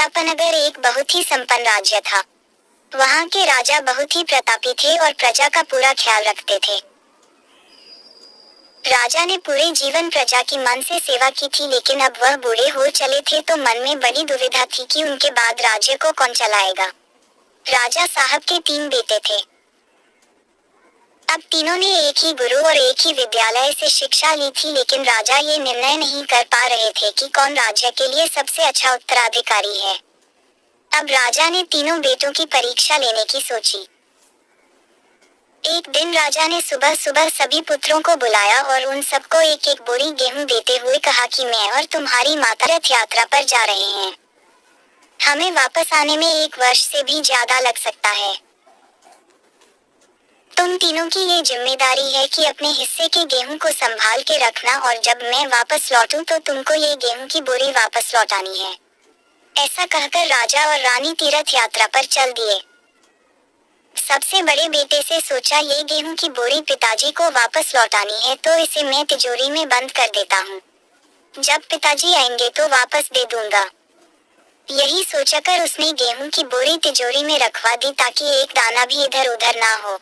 प्रतापनगर एक बहुत ही संपन्न राज्य था। वहाँ के राजा बहुत ही प्रतापी थे और प्रजा का पूरा ख्याल रखते थे। राजा ने पूरे जीवन प्रजा की मन से सेवा की थी, लेकिन अब वह बूढ़े हो चले थे तो मन में बड़ी दुविधा थी कि उनके बाद राज्य को कौन चलाएगा। राजा साहब के 3 बेटे थे। अब तीनों ने एक ही गुरु और एक ही विद्यालय से शिक्षा ली थी, लेकिन राजा ये निर्णय नहीं कर पा रहे थे कि कौन राज्य के लिए सबसे अच्छा उत्तराधिकारी है। अब राजा ने तीनों बेटों की परीक्षा लेने की सोची। एक दिन राजा ने सुबह सुबह सभी पुत्रों को बुलाया और उन सबको एक एक बोरी गेहूं देते हुए कहा कि मैं और तुम्हारी माता रथ यात्रा पर जा रहे हैं। हमें वापस आने में 1 वर्ष से भी ज्यादा लग सकता है। तुम तीनों की ये जिम्मेदारी है कि अपने हिस्से के गेहूं को संभाल के रखना, और जब मैं वापस लौटूं तो तुमको ये गेहूं की बोरी वापस लौटानी है। ऐसा कहकर राजा और रानी तीर्थ यात्रा पर चल दिए। सबसे बड़े बेटे से सोचा, ये गेहूं की बोरी पिताजी को वापस लौटानी है तो इसे मैं तिजोरी में बंद कर देता हूँ। जब पिताजी आएंगे तो वापस दे दूंगा। यही सोचकर उसने गेहूं की बोरी तिजोरी में रखवा दी ताकि एक दाना भी इधर उधर ना हो।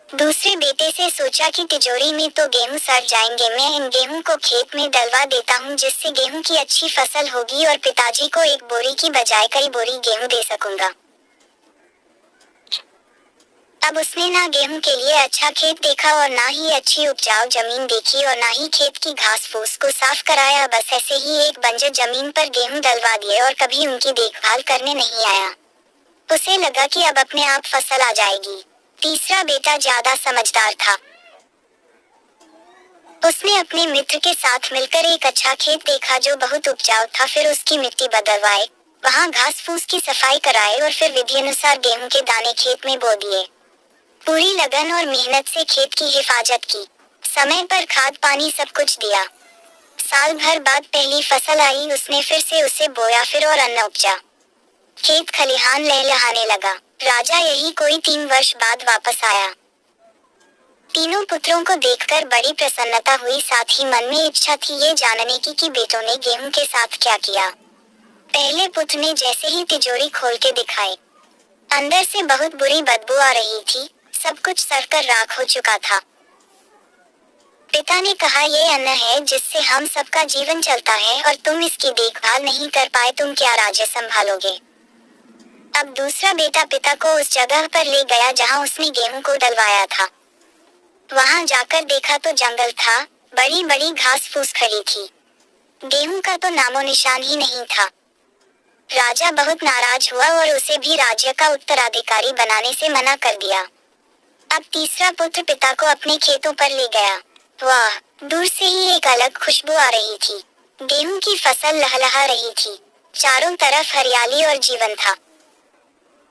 दूसरे बेटे से सोचा कि तिजोरी में तो गेहूं सड़ जाएंगे, मैं इन गेहूं को खेत में डलवा देता हूं जिससे गेहूं की अच्छी फसल होगी और पिताजी को एक बोरी की बजाय कई बोरी गेहूं दे सकूंगा। अब उसने ना गेहूं के लिए अच्छा खेत देखा और ना ही अच्छी उपजाऊ जमीन देखी और ना ही खेत की घास फूस को साफ कराया। बस ऐसे ही एक बंजर जमीन पर गेहूं डलवा दिए और कभी उनकी देखभाल करने नहीं आया। उसे लगा कि अब अपने आप फसल आ जाएगी। तीसरा बेटा ज्यादा समझदार था। उसने अपने मित्र के साथ मिलकर एक अच्छा खेत देखा जो बहुत उपजाऊ था, फिर उसकी मिट्टी बदलवाए, वहां घास फूस की सफाई कराए और फिर विधि अनुसार गेहूं के दाने खेत में बो दिए। पूरी लगन और मेहनत से खेत की हिफाजत की, समय पर खाद पानी सब कुछ दिया। साल भर बाद पहली फसल आई, उसने फिर से उसे बोया फिर और अन्न उपजा। खेत खलिहान लहलहाने लगा। राजा यही कोई 3 वर्ष बाद वापस आया। तीनों पुत्रों को देखकर बड़ी प्रसन्नता हुई, साथ ही मन में इच्छा थी ये जानने की कि बेटों ने गेहूं के साथ क्या किया। पहले पुत्र ने जैसे ही तिजोरी खोल के दिखाई, अंदर से बहुत बुरी बदबू आ रही थी, सब कुछ सड़कर राख हो चुका था। पिता ने कहा, ये अन्न है जिससे हम सबका जीवन चलता है और तुम इसकी देखभाल नहीं कर पाए, तुम क्या राज्य संभालोगे। अब दूसरा बेटा पिता को उस जगह पर ले गया जहां उसने गेहूं को डलवाया था। वहां जाकर देखा तो जंगल था, बड़ी बड़ी घास फूस खड़ी थी, गेहूं का तो नामो निशान ही नहीं था। राजा बहुत नाराज हुआ और उसे भी राज्य का उत्तराधिकारी बनाने से मना कर दिया। अब तीसरा पुत्र पिता को अपने खेतों पर ले गया। वाह, दूर से ही एक अलग खुशबू आ रही थी। गेहूं की फसल लहलहा रही थी, चारों तरफ हरियाली और जीवन था,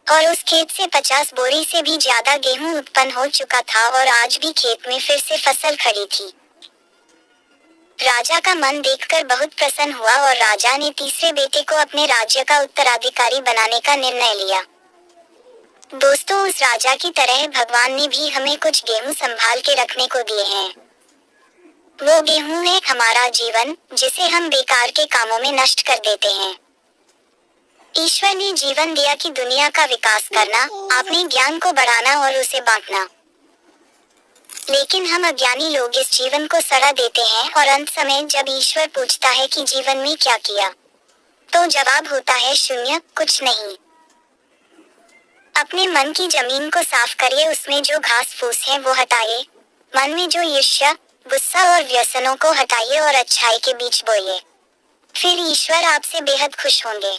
और उस खेत से 50 बोरी से भी ज्यादा गेहूं उत्पन्न हो चुका था और आज भी खेत में फिर से फसल खड़ी थी। राजा का मन देखकर बहुत प्रसन्न हुआ और राजा ने तीसरे बेटे को अपने राज्य का उत्तराधिकारी बनाने का निर्णय लिया। दोस्तों, उस राजा की तरह भगवान ने भी हमें कुछ गेहूं संभाल के रखने को दिए हैं। वो गेहूं है हमारा जीवन, जिसे हम बेकार के कामों में नष्ट कर देते हैं। ईश्वर ने जीवन दिया कि दुनिया का विकास करना, अपने ज्ञान को बढ़ाना और उसे बांटना। लेकिन हम अज्ञानी लोग इस जीवन को सड़ा देते हैं और अंत समय जब ईश्वर पूछता है कि जीवन में क्या किया, तो जवाब होता है शून्य, कुछ नहीं। अपने मन की जमीन को साफ करिए, उसमें जो घास फूस है वो हटाइए, मन में जो ईर्ष्या, गुस्सा और व्यसनों को हटाइए और अच्छाई के बीज बोइए। फिर ईश्वर आपसे बेहद खुश होंगे।